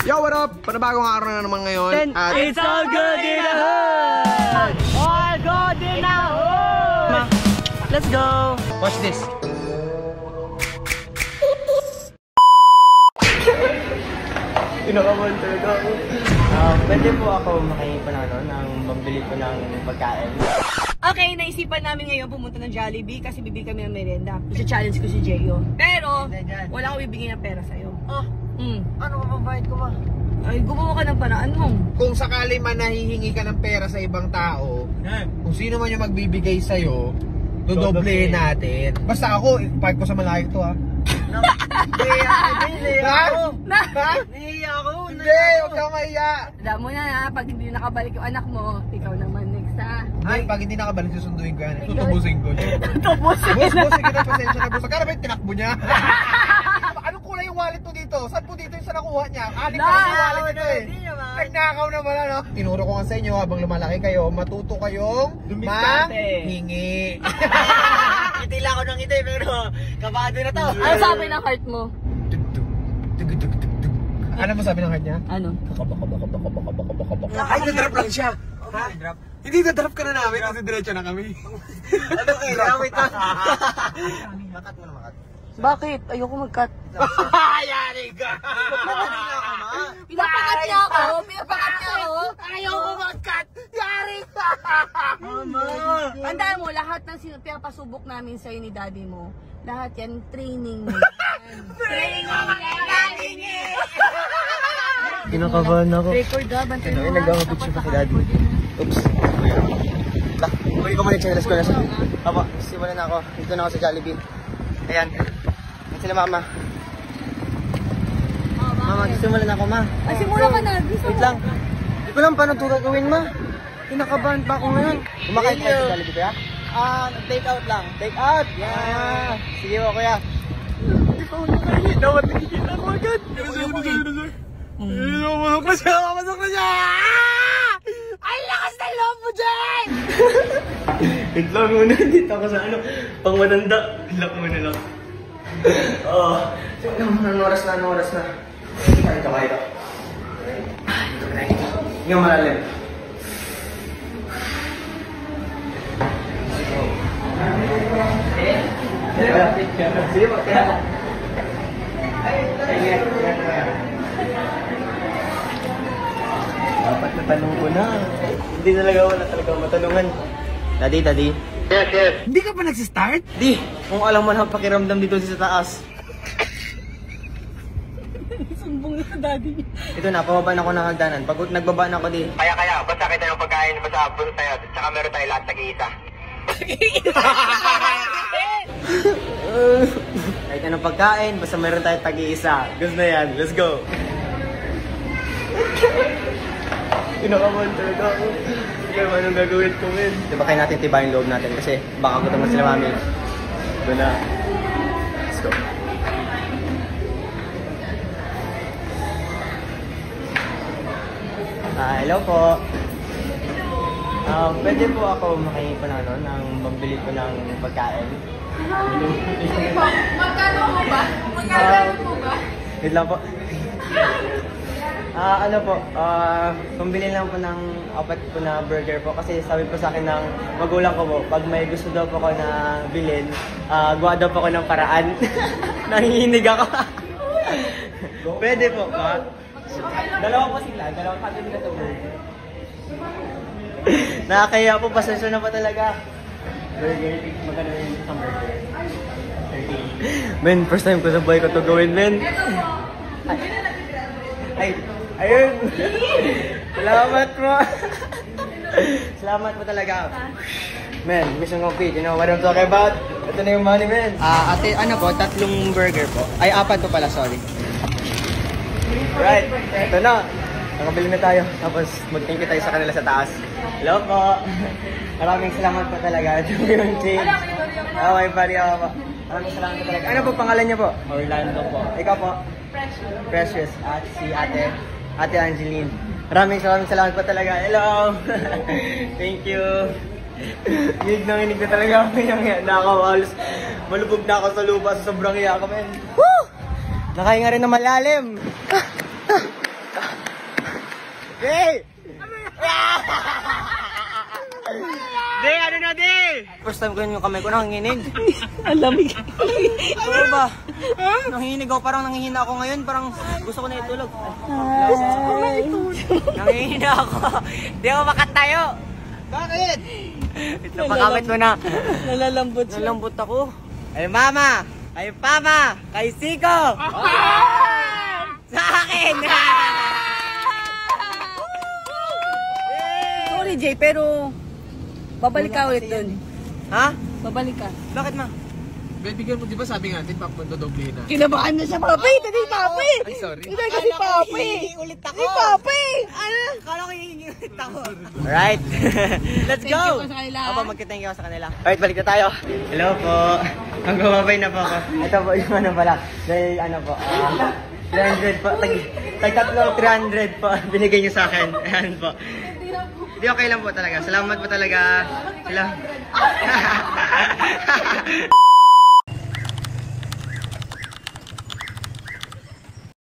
Yo, what up? Panibagong araw na naman ngayon. At it's all good in the hood! All good in the hood! Let's go! Watch this. Pinakaman talaga ako. Pwede po ako makipanano ng mambili ko ng pagkain. Okay, naisipan namin ngayon pumunta ng Jollibee kasi bibili kami ng merienda. Isa-challenge ko si Jeyo. Pero, wala ko bibigyan ng pera sa'yo. Ano mababayad ko ma? Ay, gumawa ka ng paraan mo. Kung sakali man nahihingi ka ng pera sa ibang tao, kung sino man yung magbibigay sa'yo, dodoblehin natin. Basta ako, park ko sa malayo to ha. Nahiya ako. Hindi, huwag kang mahiya. Alam mo na ha, pag hindi nakabalik yung anak mo, ikaw naman next ha. Ay, pag hindi nakabalik, susunduin ko yan. Tutubusin ko. Tutubusin Boss, sige na, pasensya na boss. Magkano ba yung tinakbo niya? Anong kulay yung wallet mo dito? Saan po dito yung sa nakuha niya? Aling pa yung wallet ito eh. Nagnakaw na pala no? Tinuro ko nga sa inyo habang lumalaki kayo, matuto kayong mahingi. Itila ako ng ite pero kabado na to. Ano sabi ng heart mo? Ano mo sabi ng heart niya? Ano? Ay, nadrap lang siya. Ha? Hindi, nadrap ka na namin kasi diretso na kami. Ano kayo? Wait lang. Makat mo na makat. Bakit? Ayoko mag-cut. Yari ka! Pinapakat niya ako! Pinapakat niya ako! Ayoko mag-cut! Yari ka! Mama! Tandaan mo, lahat ng pinapasubok namin sa'yo ni daddy mo, lahat yan, training mo. Training mo! Training Kinakabahan ako. Record ha, bantay mo ha. Nag-picture pa si daddy. Oops. Huli ko muna yung channels ko na sa... Apo, simulan na ako. Dito na ako sa Jollibee. Ayan. Yan sila mama. Mama, simulan na ako ma. Ay, simula ka na. Wait lang. Hindi ko lang paano ito gagawin ma. Kinakabahan pa ako ngayon. Kumakain kayo sa Jollibee kuya? Take out lang. Take out! Yeah! Sige mo kuya. Hindi pa ako nakakita. Dapat nakikita ko agad. Masok na siya! Masok na siya! Ay, lakas ng loob mo dyan! Wait lang muna. Dito ako sa ano. Pang matanda. Lock muna lang. Anong oras na? Anong oras na? Kain ka ba ito? Ito ka na ito. Hindi ka malalim. Sige po. Dapat natanong ko na. Hindi talaga wala talaga matanungan. Daddy. Yes. Hindi ka pa nagsistart? Di, kung alam mo na ang pakiramdam dito sa taas. Sumbong na daddy. Ito na, pababa na ako ng hagdanan. Pag nagbaba na ako di. Kaya, basta kita ng pagkain, basta abot tayo, tsaka meron tayo lahat nag-iisa. Kahit anong pagkain, basta meron tayo tag-iisa. Gusto na yan, let's go. Pinakaman talaga ako. Sige, anong gagawin ko, men? Diba kaya natin tiba yung loob natin kasi baka gutom na sila mami. Ito na. Let's go. Hello po. Pwede po ako makipanano ng mambili ko ng pagkain. Magkano mo ba? Wait lang po. Ano po, pambili lang po ng apat po na burger po kasi sabi po sa akin ng magulang ko po, pag may gusto daw po ko na bilhin, gawa daw po ko ng paraan. Nanginginig ako. Pwede po ba? Dalawa po sila, dalawang kami nila sa burger. Nakakaya po, pasensya na po talaga. Burger, magkano yung isang burger? 30. Men, first time ko sa buhay ko to gawin, men. Ayun! Salamat mo! Salamat po talaga. Men, mission complete. You know what I'm talking about? Ito na yung money, men. Ate, ano po? 3 burger po. Ay, 4 po pala, sorry. Right, ito na. Nakabili na tayo. Tapos, mag-thank you tayo sa kanila sa taas. Hello po! Maraming salamat po talaga. Ito yung change. Okay, pari ako po. Maraming salamat po talaga. Ano po pangalan niyo po? Orlando po. Ikaw po? Precious. At si Ate Angeline. Maraming salamat po talaga. Hello! Thank you. Inig na talaga ako yung nakawalos. Malubog na ako sa lupa sa sobrang iya ko, men. Woo! Nakahinga rin na malalim. Di! Di, ano na, Di? First time ko yun yung kamay ko nanginginig. Ang lamig. Oo ba? Nanginginig ako, parang nangihina ako ngayon. Parang gusto ko na itulog. Nangihina ako. Di ako makatayo. Bakit? Ito, makamit mo na. Nalalambot siya. Nalambot ako. Ay, mama! Kay Pama! Kay Siko! Sa akin! Sorry, Jay, pero babalik ka ulit dun. Ha? Babalik ka. Bakit, ma? Bibigyan mo, di ba sabi nga natin, dodoble na. Kinabahan na siya, Papi! Hindi, Papi! Ay, sorry. Hindi kasi Papi! ulit ako. Hindi, Papi! Ano? Kala ko hihingi ulit ako. Alright. Let's Thank go! you po sa kanila. Opo, magka-thank you sa kanila. Alright, balik na tayo. Hello po. Ang gumabay na po ako. Ito po yung ano pala. Dahil ano po. 300 po. Tag-tatlong 300 po. Binigay niyo sa akin. Ayan po. Hindi, okay lang po talaga. Salamat po talaga. Salamat.